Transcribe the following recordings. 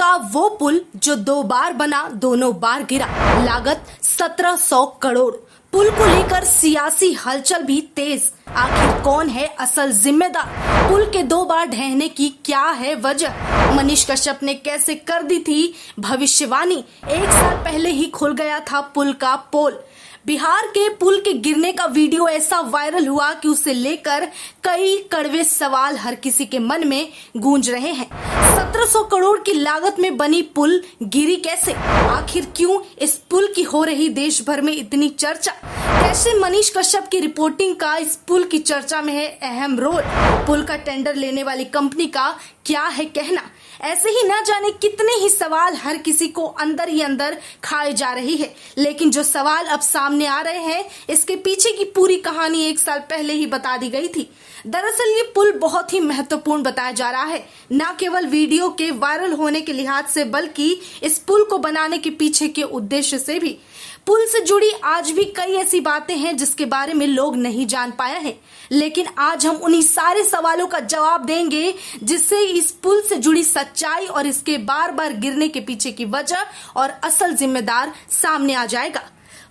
का वो पुल जो 2 बार बना, दोनों बार गिरा, लागत 1700 करोड़। पुल को लेकर सियासी हलचल भी तेज। आखिर कौन है असल जिम्मेदार? पुल के 2 बार ढहने की क्या है वजह? मनीष कश्यप ने कैसे कर दी थी भविष्यवाणी? 1 साल पहले ही खुल गया था पुल का पोल। बिहार के पुल के गिरने का वीडियो ऐसा वायरल हुआ कि उसे लेकर कई कड़वे सवाल हर किसी के मन में गूंज रहे हैं। 1700 करोड़ की लागत में बनी पुल गिरी कैसे? आखिर क्यों इस पुल की हो रही देश भर में इतनी चर्चा? कैसे मनीष कश्यप की रिपोर्टिंग का इस पुल की चर्चा में है अहम रोल? पुल का टेंडर लेने वाली कंपनी का क्या है कहना? ऐसे ही न जाने कितने ही सवाल हर किसी को अंदर ही अंदर खाए जा रही है। लेकिन जो सवाल अब सामने आ रहे हैं, इसके पीछे की पूरी कहानी 1 साल पहले ही बता दी गई थी। दरअसल ये पुल बहुत ही महत्वपूर्ण बताया जा रहा है, न केवल वीडियो के वायरल होने के लिहाज से, बल्कि इस पुल को बनाने के पीछे के उद्देश्य से भी। पुल से जुड़ी आज भी कई ऐसी बातें हैं जिसके बारे में लोग नहीं जान पाया है, लेकिन आज हम उन्हीं सारे सवालों का जवाब देंगे जिससे इस पुल से जुड़ी सच्चाई और इसके बार बार गिरने के पीछे की वजह और असल जिम्मेदार सामने आ जाएगा।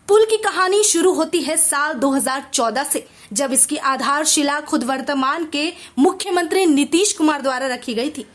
पुल की कहानी शुरू होती है साल 2014 से, जब इसकी आधारशिला खुद वर्तमान के मुख्यमंत्री नीतीश कुमार द्वारा रखी गई थी।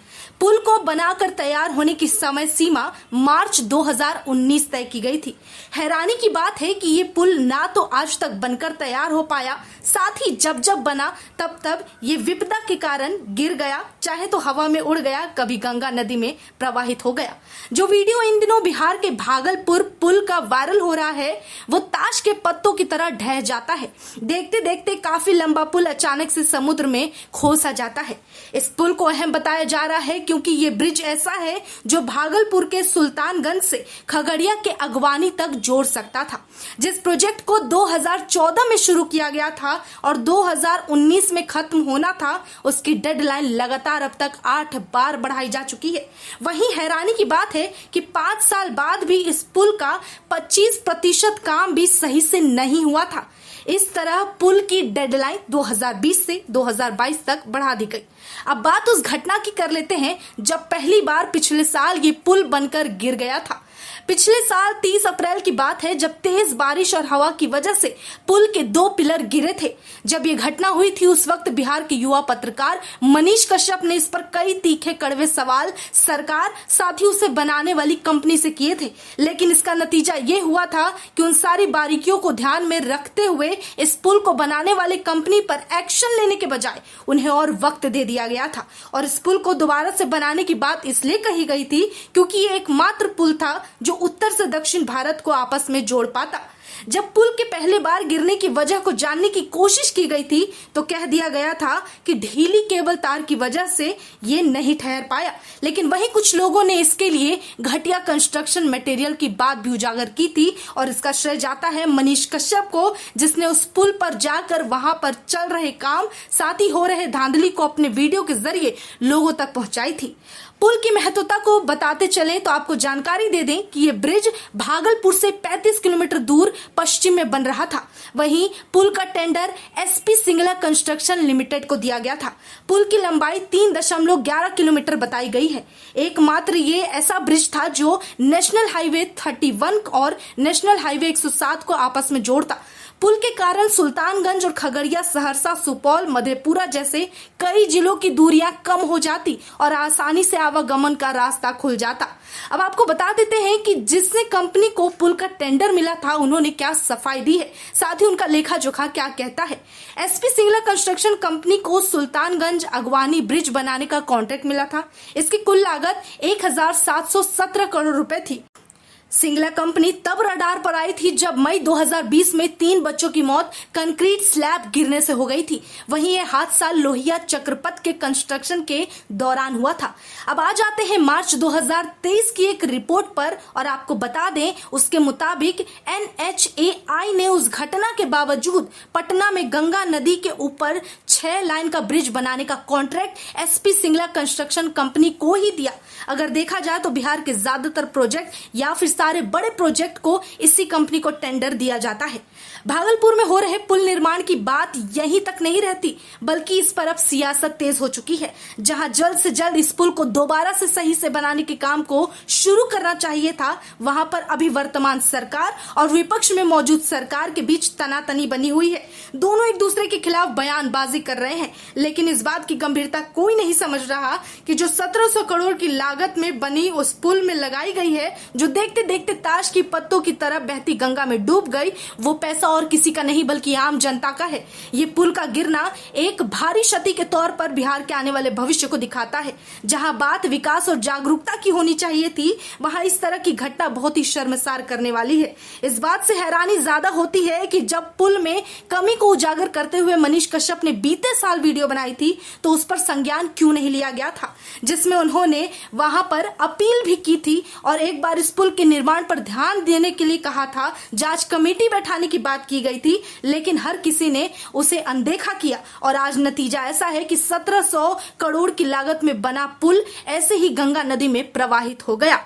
पुल को बनाकर तैयार होने की समय सीमा मार्च 2019 तय की गई थी। हैरानी की बात है कि ये पुल ना तो आज तक बनकर तैयार हो पाया, साथ ही जब बना तब ये विपदा के कारण गिर गया, चाहे तो हवा में उड़ गया, कभी गंगा नदी में प्रवाहित हो गया। जो वीडियो इन दिनों बिहार के भागलपुर पुल का वायरल हो रहा है, वो ताश के पत्तों की तरह ढह जाता है। देखते देखते काफी लंबा पुल अचानक से समुद्र में खो सा जाता है। इस पुल को अहम बताया जा रहा है क्योंकि ये ब्रिज ऐसा है जो भागलपुर के सुल्तानगंज से खगड़िया के अगवानी तक जोड़ सकता था। जिस प्रोजेक्ट को 2014 में शुरू किया गया था और 2019 में खत्म होना था, उसकी डेडलाइन लगातार अब तक 8 बार बढ़ाई जा चुकी है। वहीं हैरानी की बात है कि 5 साल बाद भी इस पुल का 25% काम भी सही से नहीं हुआ था। इस तरह पुल की डेडलाइन 2020 से 2022 तक बढ़ा दी गई। अब बात उस घटना की कर लेते हैं जब पहली बार पिछले साल ये पुल बनकर गिर गया था। पिछले साल 30 अप्रैल की बात है, जब तेज बारिश और हवा की वजह से पुल के 2 पिलर गिरे थे। जब ये घटना हुई थी, उस वक्त बिहार के युवा पत्रकार मनीष कश्यप ने इस पर कई तीखे कड़वे सवाल सरकार, साथ ही उसे बनाने वाली कंपनी से किए थे। लेकिन इसका नतीजा ये हुआ था कि उन सारी बारीकियों को ध्यान में रखते हुए इस पुल को बनाने वाली कंपनी पर एक्शन लेने के बजाय उन्हें और वक्त दे दिया गया था। और इस पुल को दोबारा से बनाने की बात इसलिए कही गई थी क्योंकि ये एकमात्र पुल था जो उत्तर से दक्षिण भारत को आपस में जोड़ पाता। जब पुल के पहले बार गिरने की वजह को जानने की कोशिश की गई थी तो कह दिया गया था कि ढीली केबल तार की वजह से ये नहीं ठहर पाया। लेकिन वहीं कुछ लोगों ने इसके लिए घटिया कंस्ट्रक्शन मटेरियल की बात भी उजागर की थी और इसका श्रेय जाता है मनीष कश्यप को, जिसने उस पुल पर जाकर वहां पर चल रहे काम, साथ ही हो रहे धांधली को अपने वीडियो के जरिए लोगों तक पहुंचाई थी। पुल की महत्वता को बताते चले तो आपको जानकारी दे दें कि ये ब्रिज भागलपुर से 35 किलोमीटर दूर पश्चिम में बन रहा था। वहीं पुल का tender SP Singla construction limited को दिया गया था। पुल की लंबाई 3.11 किलोमीटर बताई गई है। एकमात्र ये ऐसा ब्रिज था जो नेशनल हाईवे 31 और नेशनल हाईवे 107 को आपस में जोड़ता। पुल के कारण सुल्तानगंज और खगड़िया, सहरसा, सुपौल, मधेपुरा जैसे कई जिलों की दूरियां कम हो जाती और आसानी से आवागमन का रास्ता खुल जाता। अब आपको बता देते हैं कि जिसने कंपनी को पुल का टेंडर मिला था, उन्होंने क्या सफाई दी है, साथ ही उनका लेखा जोखा क्या कहता है। एसपी सिंगला कंस्ट्रक्शन कंपनी को सुल्तानगंज अगवानी ब्रिज बनाने का कॉन्ट्रैक्ट मिला था। इसकी कुल लागत 1717 करोड़ रुपए थी। सिंगला कंपनी तब रडार पर आई थी जब मई 2020 में 3 बच्चों की मौत कंक्रीट स्लैब गिरने से हो गई थी। वहीं यह हादसा लोहिया चक्रपथ के कंस्ट्रक्शन के दौरान हुआ था। अब आ जाते हैं मार्च 2023 की एक रिपोर्ट पर और आपको बता दें, उसके मुताबिक NHAI ने उस घटना के बावजूद पटना में गंगा नदी के ऊपर 6 लाइन का ब्रिज बनाने का contract SP Singla construction company को ही दिया। अगर देखा जाए तो बिहार के ज्यादातर प्रोजेक्ट या फिर सारे बड़े प्रोजेक्ट को इसी कंपनी को टेंडर दिया जाता है। भागलपुर में हो रहे पुल निर्माण की बात यहीं तक नहीं रहती, बल्कि इस पर अब सियासत तेज हो चुकी है। जहां जल्द से जल्द इस पुल को दोबारा से सही से बनाने के काम को शुरू करना चाहिए था, वहां पर अभी वर्तमान सरकार और विपक्ष में मौजूद सरकार के बीच तनातनी बनी हुई है। दोनों एक दूसरे के खिलाफ बयानबाजी कर रहे हैं, लेकिन इस बात की गंभीरता कोई नहीं समझ रहा कि जो 1700 करोड़ की लागत में बनी उस पुल में लगाई गई है, जो देखते देखते ताश की पत्तों की तरह बहती गंगा में डूब गई, वो पैसा और किसी का नहीं बल्कि आम जनता का है। ये पुल का गिरना एक भारी क्षति के तौर पर बिहार के आने वाले भविष्य को दिखाता है। जहां बात विकास और जागरूकता की होनी चाहिए थी, वहां इस तरह की घटना बहुत ही शर्मसार करने वाली है। इस बात से हैरानी ज्यादा होती है कि जब पुल में कमी को उजागर करते हुए मनीष कश्यप ने बीते साल वीडियो बनाई थी, तो उस पर संज्ञान क्यों नहीं लिया गया था, जिसमें उन्होंने वहां पर अपील भी की थी और एक बार इस पुल के निर्माण पर ध्यान देने के लिए कहा था। जांच कमेटी बैठाने की बात की गई थी, लेकिन हर किसी ने उसे अनदेखा किया और आज नतीजा ऐसा है कि 1700 करोड़ की लागत में बना पुल ऐसे ही गंगा नदी में प्रवाहित हो गया।